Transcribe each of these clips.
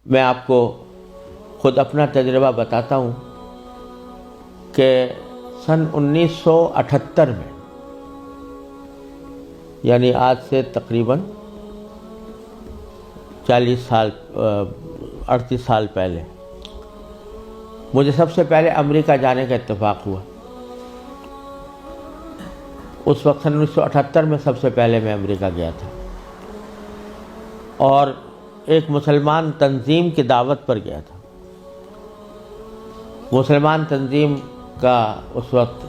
میں آپ کو خود اپنا تجربہ بتاتا ہوں کہ سن 1978 میں، یعنی آج سے تقریباً 38 سال پہلے مجھے سب سے پہلے امریکہ جانے کا اتفاق ہوا۔ اس وقت سن 1978 میں سب سے پہلے میں امریکہ گیا تھا اور ایک مسلمان تنظیم کی دعوت پر گیا تھا۔ مسلمان تنظیم کا اس وقت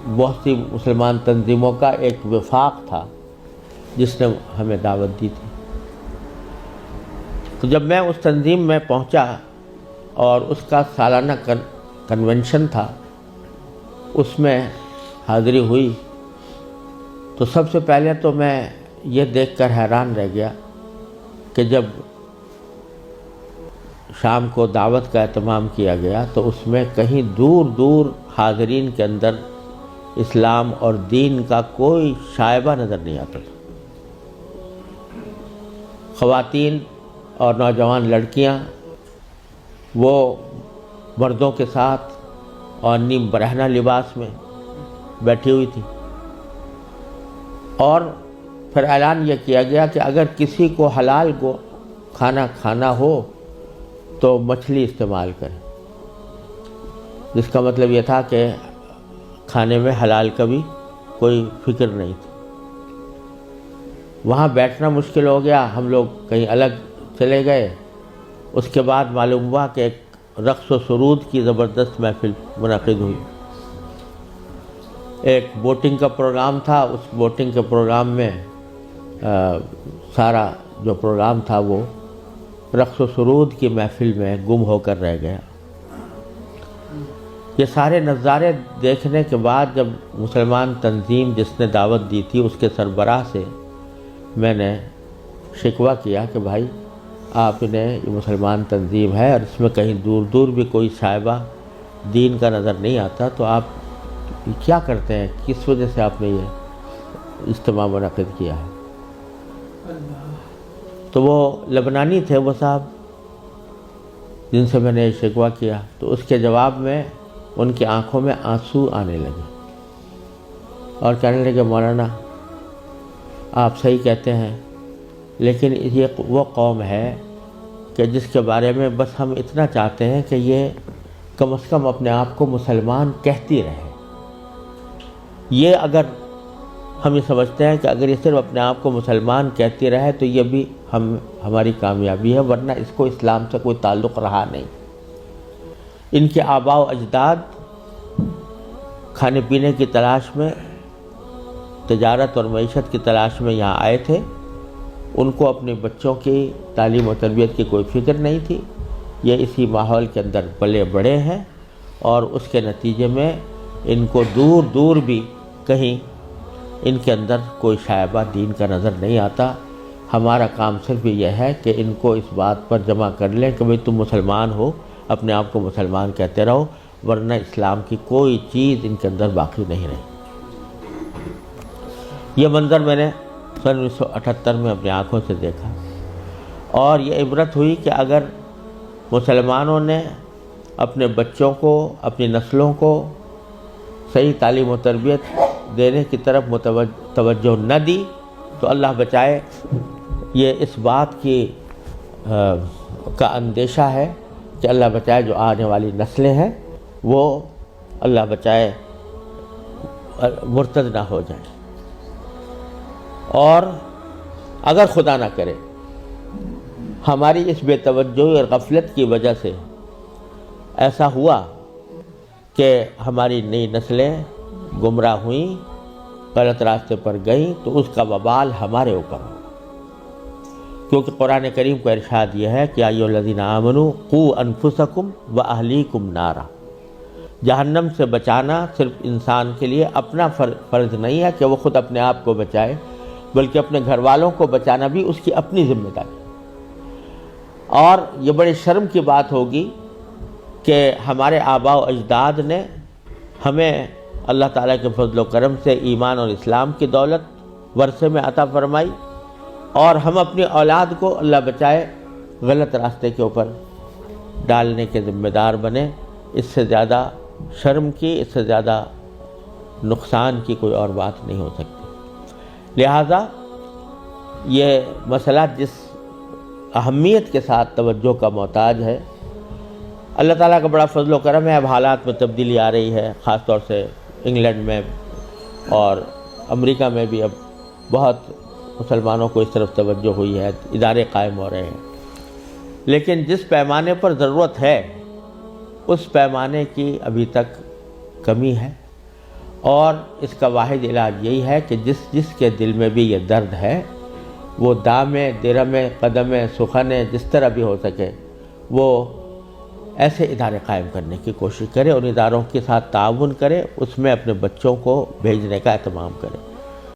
بہت سی مسلمان تنظیموں کا ایک وفاق تھا جس نے ہمیں دعوت دی تھی۔ تو جب میں اس تنظیم میں پہنچا اور اس کا سالانہ کنونشن تھا، اس میں حاضری ہوئی، تو سب سے پہلے تو میں یہ دیکھ کر حیران رہ گیا کہ جب شام کو دعوت کا اہتمام کیا گیا تو اس میں کہیں دور دور حاضرین کے اندر اسلام اور دین کا کوئی شائبہ نظر نہیں آتا تھا۔ خواتین اور نوجوان لڑکیاں وہ مردوں کے ساتھ اور نیم برہنہ لباس میں بیٹھی ہوئی تھی، اور پھر اعلان یہ کیا گیا کہ اگر کسی کو حلال کو کھانا کھانا ہو تو مچھلی استعمال کرے، جس کا مطلب یہ تھا کہ کھانے میں حلال کا بھی کوئی فکر نہیں تھی۔ وہاں بیٹھنا مشکل ہو گیا، ہم لوگ کہیں الگ چلے گئے۔ اس کے بعد معلوم ہوا کہ ایک رقص و سرود کی زبردست محفل منعقد ہوئی۔ ایک بوٹنگ کا پروگرام تھا، اس بوٹنگ کے پروگرام میں سارا جو پروگرام تھا وہ رقص و سرود کی محفل میں گم ہو کر رہ گیا۔ یہ سارے نظارے دیکھنے کے بعد جب مسلمان تنظیم جس نے دعوت دی تھی اس کے سربراہ سے میں نے شکوہ کیا کہ بھائی آپ نے یہ مسلمان تنظیم ہے اور اس میں کہیں دور دور بھی کوئی شائبہ دین کا نظر نہیں آتا، تو آپ کیا کرتے ہیں، کس وجہ سے آپ نے یہ اجتماع منعقد کیا ہے؟ تو وہ لبنانی تھے وہ صاحب جن سے میں نے شکوہ کیا، تو اس کے جواب میں ان کی آنکھوں میں آنسو آنے لگے اور کہنے لگے مولانا آپ صحیح کہتے ہیں، لیکن یہ وہ قوم ہے کہ جس کے بارے میں بس ہم اتنا چاہتے ہیں کہ یہ کم از کم اپنے آپ کو مسلمان کہتی رہے۔ یہ اگر ہم یہ سمجھتے ہیں کہ اگر یہ صرف اپنے آپ کو مسلمان کہتی رہے تو یہ بھی ہماری کامیابی ہے، ورنہ اس کو اسلام سے کوئی تعلق رہا نہیں۔ ان کے آباء و اجداد کھانے پینے کی تلاش میں، تجارت اور معیشت کی تلاش میں یہاں آئے تھے، ان کو اپنے بچوں کی تعلیم و تربیت کی کوئی فکر نہیں تھی۔ یہ اسی ماحول کے اندر پلے بڑے ہیں اور اس کے نتیجے میں ان کو دور دور بھی کہیں ان کے اندر کوئی شائبہ دین کا نظر نہیں آتا۔ ہمارا کام صرف یہ ہے کہ ان کو اس بات پر جمع کر لیں کہ بھئی تم مسلمان ہو، اپنے آپ کو مسلمان کہتے رہو، ورنہ اسلام کی کوئی چیز ان کے اندر باقی نہیں رہی۔ یہ منظر میں نے سن 1978 میں اپنی آنکھوں سے دیکھا اور یہ عبرت ہوئی کہ اگر مسلمانوں نے اپنے بچوں کو، اپنی نسلوں کو صحیح تعلیم و تربیت دینے کی طرف توجہ نہ دی تو اللہ بچائے یہ اس بات کی کا اندیشہ ہے کہ اللہ بچائے جو آنے والی نسلیں ہیں وہ اللہ بچائے مرتد نہ ہو جائیں۔ اور اگر خدا نہ کرے ہماری اس بے توجہی اور غفلت کی وجہ سے ایسا ہوا کہ ہماری نئی نسلیں گمراہ ہوئیں، غلط راستے پر گئیں، تو اس کا وبال ہمارے اوپر ہو، کیونکہ قرآن کریم کا ارشاد یہ ہے کہ یا ایھا الذین آمنوا قوا انفسکم واہلیکم نارا۔ جہنم سے بچانا صرف انسان کے لیے اپنا فرض نہیں ہے کہ وہ خود اپنے آپ کو بچائے، بلکہ اپنے گھر والوں کو بچانا بھی اس کی اپنی ذمہ داری۔ اور یہ بڑی شرم کی بات ہوگی کہ ہمارے آباء و اجداد نے ہمیں اللہ تعالیٰ کے فضل و کرم سے ایمان اور اسلام کی دولت ورثے میں عطا فرمائی، اور ہم اپنی اولاد کو اللہ بچائے غلط راستے کے اوپر ڈالنے کے ذمہ دار بنے۔ اس سے زیادہ شرم کی، اس سے زیادہ نقصان کی کوئی اور بات نہیں ہو سکتی۔ لہٰذا یہ مسئلہ جس اہمیت کے ساتھ توجہ کا محتاج ہے، اللہ تعالیٰ کا بڑا فضل و کرم ہے، اب حالات میں تبدیلی آ رہی ہے، خاص طور سے انگلینڈ میں اور امریکہ میں بھی اب بہت مسلمانوں کو اس طرف توجہ ہوئی ہے، ادارے قائم ہو رہے ہیں، لیکن جس پیمانے پر ضرورت ہے اس پیمانے کی ابھی تک کمی ہے، اور اس کا واحد علاج یہی ہے کہ جس کے دل میں بھی یہ درد ہے وہ دامے درمے قدمے سخنے جس طرح بھی ہو سکے وہ ایسے ادارے قائم کرنے کی کوشش کرے، ان اداروں کے ساتھ تعاون کرے، اس میں اپنے بچوں کو بھیجنے کا اہتمام کرے۔